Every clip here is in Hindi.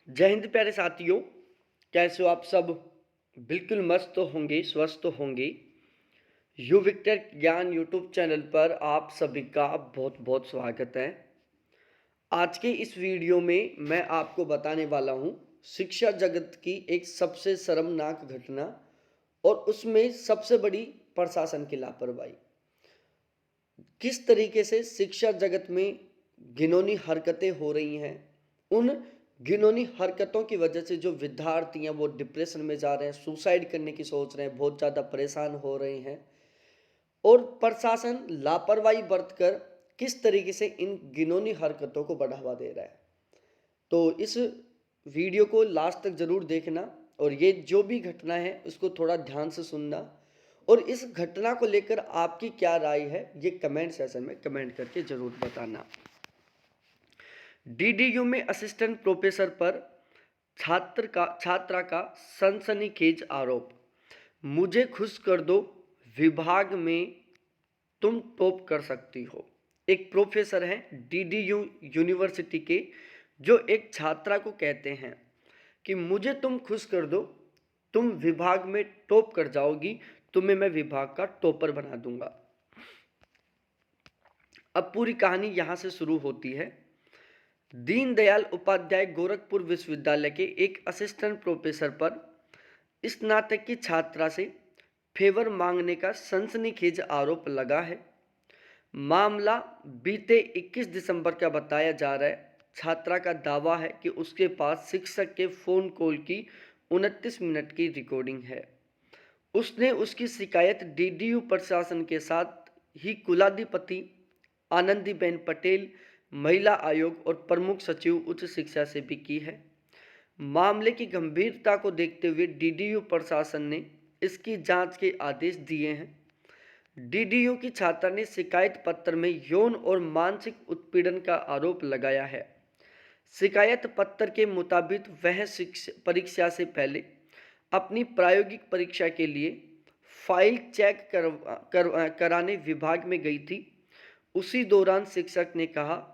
जय हिंद प्यारे साथियों। कैसे हो आप सब? बिल्कुल मस्त होंगे, स्वस्थ होंगे। यू विक्टर ज्ञान यूट्यूब चैनल पर आप सभी का बहुत बहुत स्वागत है। आज के इस वीडियो में मैं आपको बताने वाला हूँ शिक्षा जगत की एक सबसे शर्मनाक घटना और उसमें सबसे बड़ी प्रशासन की लापरवाही। किस तरीके से शिक्षा जगत में घिनौनी हरकतें हो रही हैं, उन घिनौनी हरकतों की वजह से जो विद्यार्थी हैं वो डिप्रेशन में जा रहे हैं, सुसाइड करने की सोच रहे हैं, बहुत ज़्यादा परेशान हो रहे हैं। और प्रशासन लापरवाही बरतकर किस तरीके से इन घिनौनी हरकतों को बढ़ावा दे रहा है। तो इस वीडियो को लास्ट तक ज़रूर देखना और ये जो भी घटना है उसको थोड़ा ध्यान से सुनना और इस घटना को लेकर आपकी क्या राय है ये कमेंट सेशन में कमेंट करके ज़रूर बताना। डीडीयू में असिस्टेंट प्रोफेसर पर छात्रा का सनसनीखेज आरोप। मुझे खुश कर दो, विभाग में तुम टॉप कर सकती हो। एक प्रोफेसर हैं डीडीयू यूनिवर्सिटी के, जो एक छात्रा को कहते हैं कि मुझे तुम खुश कर दो, तुम विभाग में टॉप कर जाओगी, तुम्हें मैं विभाग का टॉपर बना दूंगा। अब पूरी कहानी यहां से शुरू होती है। दीनदयाल उपाध्याय गोरखपुर विश्वविद्यालय के एक असिस्टेंट प्रोफेसर पर स्नातक की छात्रा से फेवर मांगने का सनसनीखेज आरोप लगा है। मामला बीते 21 दिसंबर का बताया जा रहा है। छात्रा का दावा है कि उसके पास शिक्षक के फ़ोन कॉल की 29 मिनट की रिकॉर्डिंग है। उसने उसकी शिकायत डीडीयू प्रशासन के साथ ही कुलाधिपति आनंदीबेन पटेल, महिला आयोग और प्रमुख सचिव उच्च शिक्षा से भी की है। मामले की गंभीरता को देखते हुए डीडीयू प्रशासन ने इसकी जांच के आदेश दिए हैं। डीडीयू की छात्रा ने शिकायत पत्र में यौन और मानसिक उत्पीड़न का आरोप लगाया है। शिकायत पत्र के मुताबिक वह परीक्षा से पहले अपनी प्रायोगिक परीक्षा के लिए फाइल चेक कराने विभाग में गई थी। उसी दौरान शिक्षक ने कहा,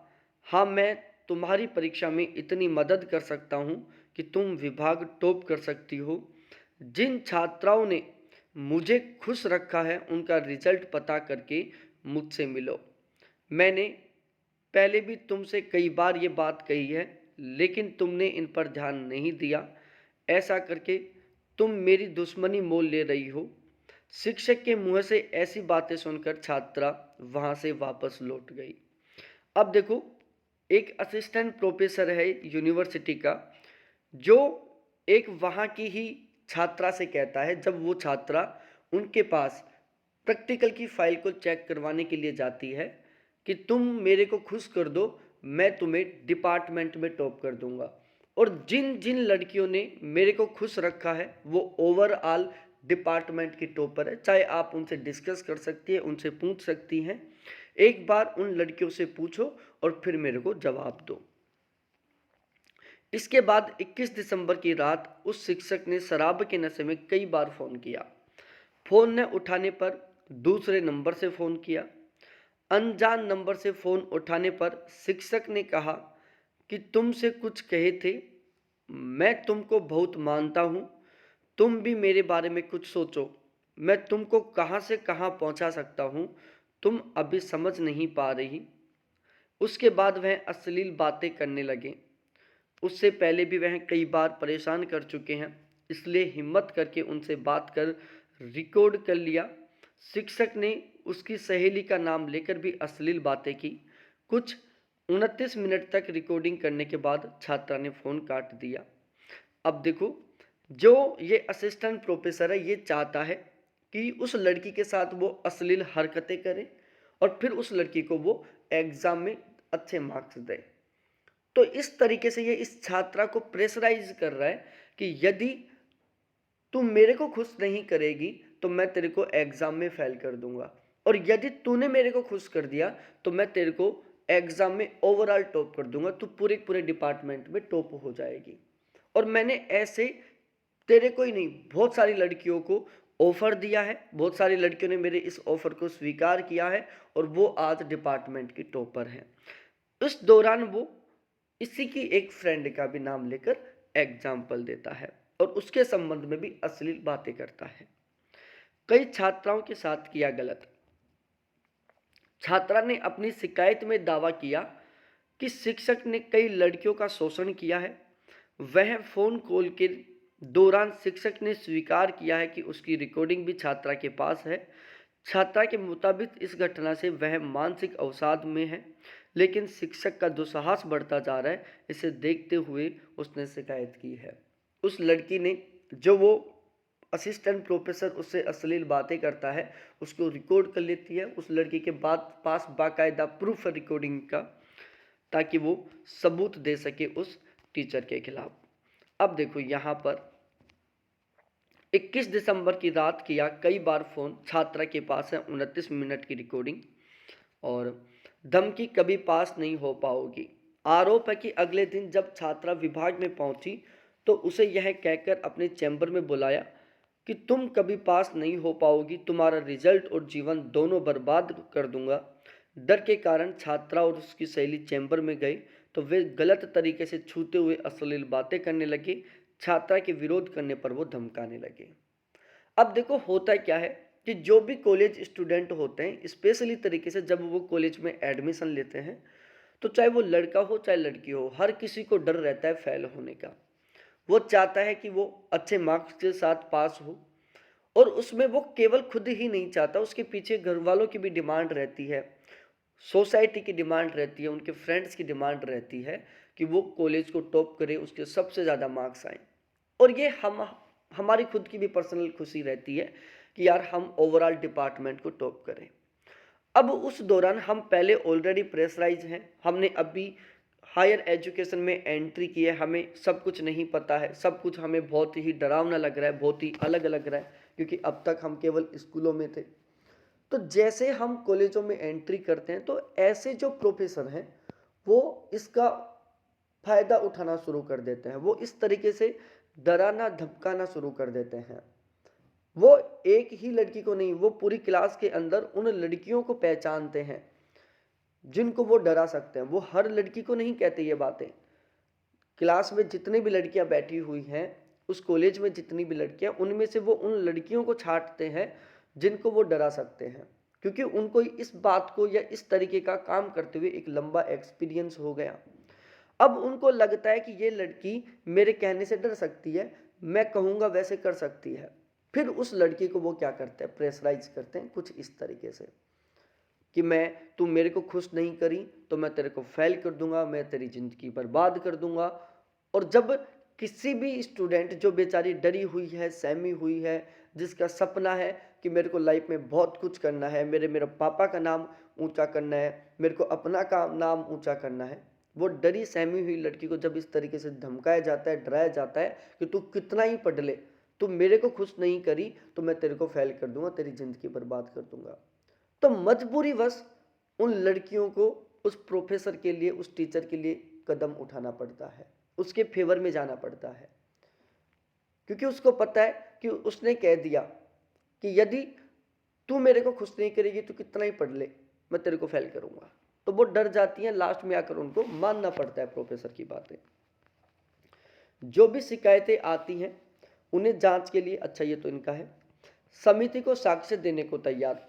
हाँ मैं तुम्हारी परीक्षा में इतनी मदद कर सकता हूँ कि तुम विभाग टॉप कर सकती हो। जिन छात्राओं ने मुझे खुश रखा है उनका रिजल्ट पता करके मुझसे मिलो। मैंने पहले भी तुमसे कई बार ये बात कही है, लेकिन तुमने इन पर ध्यान नहीं दिया। ऐसा करके तुम मेरी दुश्मनी मोल ले रही हो। शिक्षक के मुंह से ऐसी बातें सुनकर छात्रा वहां से वापस लौट गई। अब देखो, एक असिस्टेंट प्रोफेसर है यूनिवर्सिटी का, जो एक वहाँ की ही छात्रा से कहता है, जब वो छात्रा उनके पास प्रैक्टिकल की फाइल को चेक करवाने के लिए जाती है, कि तुम मेरे को खुश कर दो, मैं तुम्हें डिपार्टमेंट में टॉप कर दूंगा। और जिन जिन लड़कियों ने मेरे को खुश रखा है वो ओवरऑल डिपार्टमेंट की टॉपर है। चाहे आप उनसे डिस्कस कर सकती है, उनसे पूछ सकती हैं। एक बार उन लड़कियों से पूछो और फिर मेरे को जवाब दो। इसके बाद 21 दिसंबर की रात उस शिक्षक ने शराब के नशे में कई बार फ़ोन किया। फ़ोन न उठाने पर दूसरे नंबर से फ़ोन किया। अनजान नंबर से फ़ोन उठाने पर शिक्षक ने कहा कि तुमसे कुछ कहे थे, मैं तुमको बहुत मानता हूँ, तुम भी मेरे बारे में कुछ सोचो, मैं तुमको कहाँ से कहाँ पहुँचा सकता हूँ, तुम अभी समझ नहीं पा रही। उसके बाद वह अश्लील बातें करने लगे। उससे पहले भी वह कई बार परेशान कर चुके हैं, इसलिए हिम्मत करके उनसे बात कर रिकॉर्ड कर लिया। शिक्षक ने उसकी सहेली का नाम लेकर भी अश्लील बातें की। कुछ 29 मिनट तक रिकॉर्डिंग करने के बाद छात्रा ने फ़ोन काट दिया। अब देखो, जो ये असिस्टेंट प्रोफेसर है ये चाहता है कि उस लड़की के साथ वो अश्लील हरकतें करे और फिर उस लड़की को वो एग्ज़ाम में अच्छे मार्क्स दे। तो इस तरीके से ये इस छात्रा को प्रेशराइज कर रहा है कि यदि तू मेरे को खुश नहीं करेगी तो मैं तेरे को एग्ज़ाम में फेल कर दूंगा, और यदि तूने मेरे को खुश कर दिया तो मैं तेरे को एग्ज़ाम में ओवरऑल टॉप कर दूंगा, तू पूरे पूरे डिपार्टमेंट में टॉप हो जाएगी। और मैंने ऐसे तेरे को ही नहीं, बहुत सारी लड़कियों को ऑफ़र दिया है, बहुत सारी लड़कियों ने मेरे इस ऑफ़र को स्वीकार किया है और वो आज डिपार्टमेंट की टॉपर हैं। इस दौरान वो इसी की एक फ्रेंड का भी नाम लेकर एग्जाम्पल देता है और उसके संबंध में भी अश्लील बातें करता है। कई छात्राओं के साथ किया गलत। छात्रा ने अपनी शिकायत में दावा किया कि शिक्षक ने कई लड़कियों का शोषण किया है। वह फोन कॉल के दौरान शिक्षक ने स्वीकार किया है कि उसकी रिकॉर्डिंग भी छात्रा के पास है। छात्रा के मुताबिक इस घटना से वह मानसिक अवसाद में है, लेकिन शिक्षक का दुस्साहस बढ़ता जा रहा है। इसे देखते हुए उसने शिकायत की है। उस लड़की ने, जो वो असिस्टेंट प्रोफेसर उससे अश्लील बातें करता है, उसको रिकॉर्ड कर लेती है। उस लड़की के पास बाकायदा प्रूफ है रिकॉर्डिंग का, ताकि वो सबूत दे सके उस टीचर के खिलाफ। अब देखो यहाँ पर 21 दिसंबर की रात किया कई बार फोन, छात्रा के पास है 29 मिनट की रिकॉर्डिंग और धमकी कभी पास नहीं हो पाओगी। आरोप है कि अगले दिन जब छात्रा विभाग में पहुंची तो उसे यह कहकर अपने चैम्बर में बुलाया कि तुम कभी पास नहीं हो पाओगी, तुम्हारा रिजल्ट और जीवन दोनों बर्बाद कर दूंगा। डर के कारण छात्रा और उसकी सहेली चैम्बर में गए तो वे गलत तरीके से छूते हुए अश्लील बातें करने लगे। छात्रा के विरोध करने पर वो धमकाने लगे। अब देखो होता क्या है कि जो भी कॉलेज स्टूडेंट होते हैं, स्पेशली तरीके से जब वो कॉलेज में एडमिशन लेते हैं, तो चाहे वो लड़का हो चाहे लड़की हो, हर किसी को डर रहता है फेल होने का। वो चाहता है कि वो अच्छे मार्क्स के साथ पास हो, और उसमें वो केवल खुद ही नहीं चाहता, उसके पीछे घर वालों की भी डिमांड रहती है, सोसाइटी की डिमांड रहती है, उनके फ्रेंड्स की डिमांड रहती है कि वो कॉलेज को टॉप करे, उसके सबसे ज़्यादा मार्क्स आए। और ये हमारी खुद की भी पर्सनल खुशी रहती है कि यार हम ओवरऑल डिपार्टमेंट को टॉप करें। अब उस दौरान हम पहले ऑलरेडी प्रेशराइज हैं, हमने अभी हायर एजुकेशन में एंट्री की है, हमें सब कुछ नहीं पता है, सब कुछ हमें बहुत ही डरावना लग रहा है, बहुत ही अलग लग रहा है, क्योंकि अब तक हम केवल स्कूलों में थे। तो जैसे हम कॉलेजों में एंट्री करते हैं तो ऐसे जो प्रोफेसर हैं वो इसका फायदा उठाना शुरू कर देते हैं। वो इस तरीके से डराना धमकाना शुरू कर देते हैं। वो एक ही लड़की को नहीं, वो पूरी क्लास के अंदर उन लड़कियों को पहचानते हैं जिनको वो डरा सकते हैं। वो हर लड़की को नहीं कहते ये बातें। क्लास में जितनी भी लड़कियां बैठी हुई हैं, उस कॉलेज में जितनी भी लड़कियां, उनमें से वो उन लड़कियों को छांटते हैं जिनको वो डरा सकते हैं, क्योंकि उनको इस बात को या इस तरीके का काम करते हुए एक लंबा एक्सपीरियंस हो गया। अब उनको लगता है कि ये लड़की मेरे कहने से डर सकती है, मैं कहूँगा वैसे कर सकती है। फिर उस लड़की को वो क्या करते हैं, प्रेशराइज करते हैं कुछ इस तरीके से कि तू मेरे को खुश नहीं करी तो मैं तेरे को फेल कर दूंगा, मैं तेरी जिंदगी बर्बाद कर दूंगा। और जब किसी भी स्टूडेंट जो बेचारी डरी हुई है, सहमी हुई है, जिसका सपना है कि मेरे को लाइफ में बहुत कुछ करना है, मेरे पापा का नाम ऊंचा करना है, मेरे को अपना नाम ऊंचा करना है, वो डरी सहमी हुई लड़की को जब इस तरीके से धमकाया जाता है, डराया जाता है कि तू कितना ही पढ़ ले, तू मेरे को खुश नहीं करी तो मैं तेरे को फेल कर दूंगा, तेरी जिंदगी बर्बाद कर दूंगा। तो मजबूरीवश उन लड़कियों को उस प्रोफेसर के लिए, उस टीचर के लिए कदम उठाना पड़ता है, उसके फेवर में जाना पड़ता है, क्योंकि उसको पता है कि उसने कह दिया कि यदि तू मेरे को खुश नहीं करेगी तो कितना ही पढ़ ले, मैं तेरे को फेल करूंगा। तो वो डर जाती हैं, लास्ट में आकर उनको मानना पड़ता है प्रोफेसर की बातें। जो भी शिकायतें आती हैं उन्हें जांच के लिए, अच्छा ये तो इनका है, समिति को साक्ष्य देने को तैयार।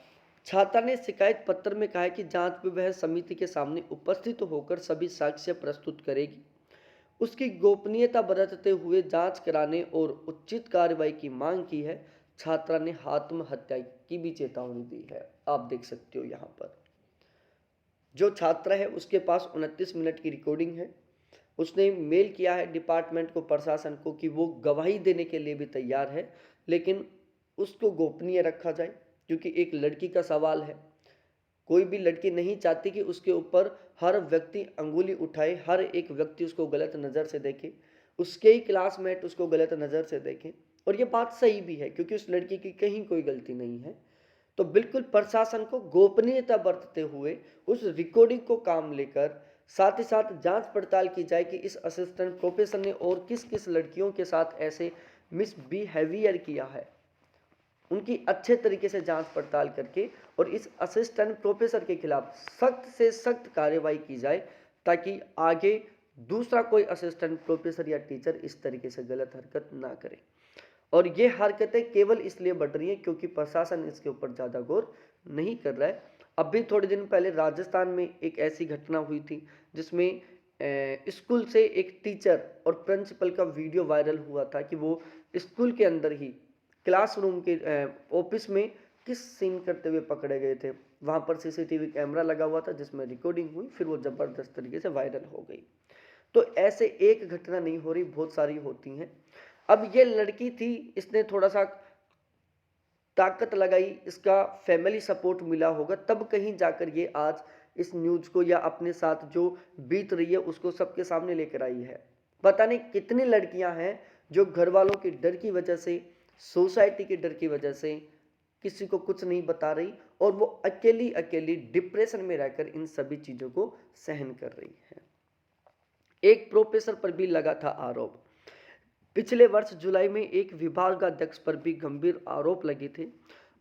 छात्रा ने शिकायत पत्र में कहा है कि जांच में वह समिति के सामने उपस्थित होकर सभी साक्ष्य प्रस्तुत करेगी। उसकी गोपनीयता बरतते हुए जांच कराने और उचित कार्रवाई की मांग की है। छात्रा ने आत्महत्या की भी चेतावनी दी है। आप देख सकते हो यहाँ पर जो छात्रा है उसके पास 29 मिनट की रिकॉर्डिंग है। उसने मेल किया है डिपार्टमेंट को, प्रशासन को, कि वो गवाही देने के लिए भी तैयार है, लेकिन उसको गोपनीय रखा जाए, क्योंकि एक लड़की का सवाल है। कोई भी लड़की नहीं चाहती कि उसके ऊपर हर व्यक्ति अंगुली उठाए, हर एक व्यक्ति उसको गलत नज़र से देखे, उसके ही क्लासमेट उसको गलत नज़र से देखें। और ये बात सही भी है, क्योंकि उस लड़की की कहीं कोई गलती नहीं है। तो बिल्कुल प्रशासन को गोपनीयता बरतते हुए उस रिकॉर्डिंग को काम लेकर, साथ ही साथ जांच पड़ताल की जाए कि इस असिस्टेंट प्रोफेसर ने और किस किस लड़कियों के साथ ऐसे मिसबिहेवियर किया है, उनकी अच्छे तरीके से जांच पड़ताल करके और इस असिस्टेंट प्रोफेसर के खिलाफ सख्त से सख्त कार्रवाई की जाए, ताकि आगे दूसरा कोई असिस्टेंट प्रोफेसर या टीचर इस तरीके से गलत हरकत ना करे। और ये हरकतें केवल इसलिए बढ़ रही हैं क्योंकि प्रशासन इसके ऊपर ज़्यादा गौर नहीं कर रहा है। अभी थोड़े दिन पहले राजस्थान में एक ऐसी घटना हुई थी जिसमें स्कूल से एक टीचर और प्रिंसिपल का वीडियो वायरल हुआ था कि वो स्कूल के अंदर ही क्लासरूम के ऑफिस में किस सीन करते हुए पकड़े गए थे। वहाँ पर सीसीटीवी कैमरा लगा हुआ था जिसमें रिकॉर्डिंग हुई, फिर वो ज़बरदस्त तरीके से वायरल हो गई। तो ऐसे एक घटना नहीं हो रही, बहुत सारी होती हैं। अब ये लड़की थी, इसने थोड़ा सा ताकत लगाई, इसका फैमिली सपोर्ट मिला होगा, तब कहीं जाकर ये आज इस न्यूज़ को या अपने साथ जो बीत रही है उसको सबके सामने लेकर आई है। पता नहीं कितनी लड़कियां हैं जो घर वालों के डर की वजह से, सोसाइटी के डर की वजह से किसी को कुछ नहीं बता रही और वो अकेली अकेली डिप्रेशन में रहकर इन सभी चीज़ों को सहन कर रही है। एक प्रोफेसर पर भी लगा था आरोप। पिछले वर्ष जुलाई में एक विभागाध्यक्ष पर भी गंभीर आरोप लगे थे।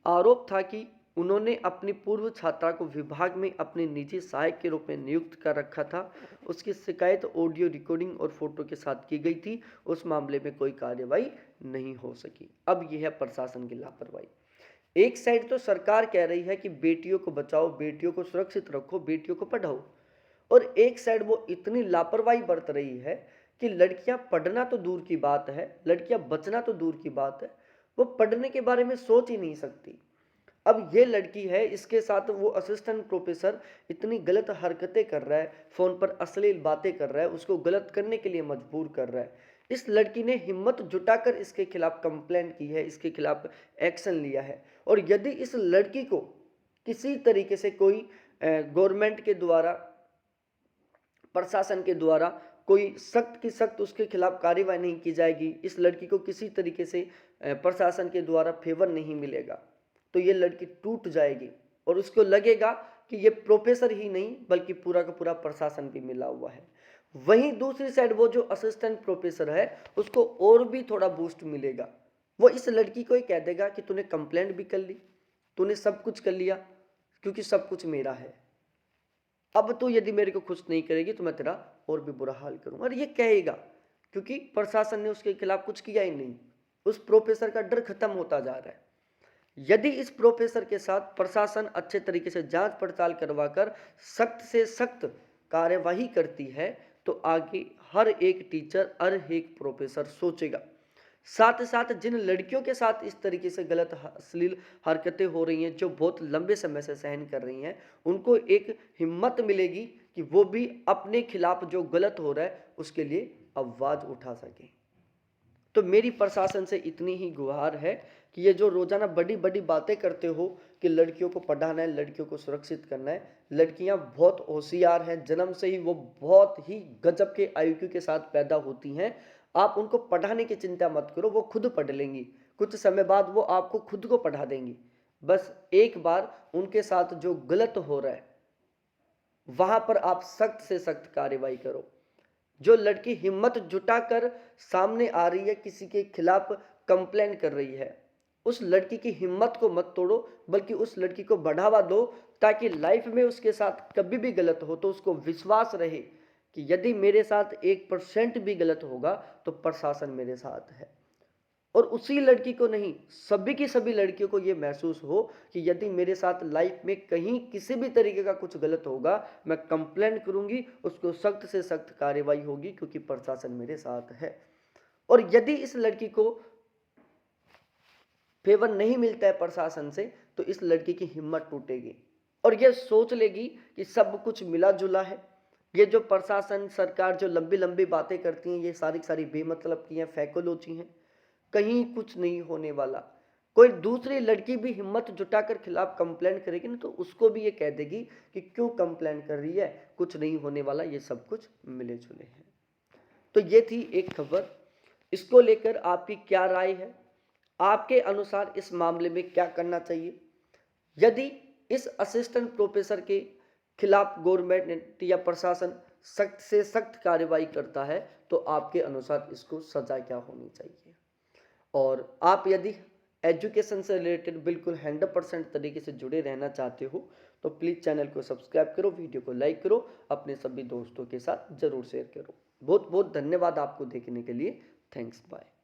आरोप था कि उन्होंने अपनी पूर्व छात्रा को विभाग में अपने निजी सहायक के रूप में नियुक्त कर रखा था। उसकी शिकायत ऑडियो रिकॉर्डिंग और फोटो के साथ की गई थी। उस मामले में कोई कार्रवाई नहीं हो सकी। अब यह है प्रशासन की लापरवाही। एक साइड तो सरकार कह रही है कि बेटियों को बचाओ, बेटियों को सुरक्षित रखो, बेटियों को पढ़ाओ, और एक साइड वो इतनी लापरवाही बरत रही है कि लड़कियां पढ़ना तो दूर की बात है, लड़कियां बचना तो दूर की बात है, वो पढ़ने के बारे में सोच ही नहीं सकती। अब ये लड़की है, इसके साथ वो असिस्टेंट प्रोफेसर इतनी गलत हरकतें कर रहा है, फोन पर अश्लील बातें कर रहा है, उसको गलत करने के लिए मजबूर कर रहा है। इस लड़की ने हिम्मत जुटाकर इसके खिलाफ कंप्लेंट की है, इसके खिलाफ एक्शन लिया है। और यदि इस लड़की को किसी तरीके से कोई गवर्नमेंट के द्वारा, प्रशासन के द्वारा कोई सख्त की सख्त उसके खिलाफ कार्रवाई नहीं की जाएगी, इस लड़की को किसी तरीके से प्रशासन के द्वारा फेवर नहीं मिलेगा, तो ये लड़की टूट जाएगी और उसको लगेगा कि ये प्रोफेसर ही नहीं बल्कि पूरा का पूरा प्रशासन भी मिला हुआ है। वहीं दूसरी साइड वो जो असिस्टेंट प्रोफेसर है उसको और भी थोड़ा बूस्ट मिलेगा। वो इस लड़की को ही कह देगा कि तूने कंप्लेंट भी कर ली, तूने सब कुछ कर लिया, क्योंकि सब कुछ मेरा है, अब तो यदि मेरे को खुश नहीं करेगी तो मैं तेरा और भी बुरा हाल करूंगा। और ये कहेगा क्योंकि प्रशासन ने उसके खिलाफ कुछ किया ही नहीं। उस प्रोफेसर का डर खत्म होता जा रहा है। यदि इस प्रोफेसर के साथ प्रशासन अच्छे तरीके से जांच पड़ताल करवाकर सख्त से सख्त कार्यवाही करती है तो आगे हर एक टीचर, हर एक प्रोफेसर सोचेगा। साथ ही साथ जिन लड़कियों के साथ इस तरीके से गलत अश्लील हरकतें हो रही हैं, जो बहुत लंबे समय से सहन कर रही हैं, उनको एक हिम्मत मिलेगी कि वो भी अपने खिलाफ जो गलत हो रहा है उसके लिए आवाज़ उठा सकें। तो मेरी प्रशासन से इतनी ही गुहार है कि ये जो रोजाना बड़ी बड़ी बातें करते हो कि लड़कियों को पढ़ाना है, लड़कियों को सुरक्षित करना है, लड़कियां बहुत होशियार हैं, जन्म से ही वो बहुत ही गजब के आईक्यू के साथ पैदा होती हैं। आप उनको पढ़ाने की चिंता मत करो, वो खुद पढ़ लेंगी, कुछ समय बाद वो आपको खुद को पढ़ा देंगी। बस एक बार उनके साथ जो गलत हो रहा है वहां पर आप सख्त से सख्त कार्रवाई करो। जो लड़की हिम्मत जुटाकर सामने आ रही है, किसी के खिलाफ कंप्लेन कर रही है, उस लड़की की हिम्मत को मत तोड़ो, बल्कि उस लड़की को बढ़ावा दो, ताकि लाइफ में उसके साथ कभी भी गलत हो तो उसको विश्वास रहे कि यदि मेरे साथ 1% भी गलत होगा तो प्रशासन मेरे साथ है। और उसी लड़की को नहीं, सभी की सभी लड़कियों को यह महसूस हो कि यदि मेरे साथ लाइफ में कहीं किसी भी तरीके का कुछ गलत होगा, मैं कंप्लेंट करूंगी, उसको सख्त से सख्त कार्रवाई होगी, क्योंकि प्रशासन मेरे साथ है। और यदि इस लड़की को फेवर नहीं मिलता है प्रशासन से तो इस लड़की की हिम्मत टूटेगी और यह सोच लेगी कि सब कुछ मिला जुला है। ये जो प्रशासन, सरकार जो लंबी लंबी बातें करती हैं, ये सारी सारी बेमतलब की हैं, फैकोलोची हैं, कहीं कुछ नहीं होने वाला। कोई दूसरी लड़की भी हिम्मत जुटाकर खिलाफ कंप्लेंट करेगी ना तो उसको भी ये कह देगी कि क्यों कंप्लेंट कर रही है, कुछ नहीं होने वाला, ये सब कुछ मिले जुले हैं। तो ये थी एक खबर। इसको लेकर आपकी क्या राय है? आपके अनुसार इस मामले में क्या करना चाहिए? यदि इस असिस्टेंट प्रोफेसर के खिलाफ गवर्नमेंट या प्रशासन सख्त से सख्त कार्रवाई करता है तो आपके अनुसार इसको सजा क्या होनी चाहिए? और आप यदि एजुकेशन से रिलेटेड बिल्कुल 100% तरीके से जुड़े रहना चाहते हो तो प्लीज़ चैनल को सब्सक्राइब करो, वीडियो को लाइक करो, अपने सभी दोस्तों के साथ ज़रूर शेयर करो। बहुत बहुत धन्यवाद आपको देखने के लिए। Thanks, bye.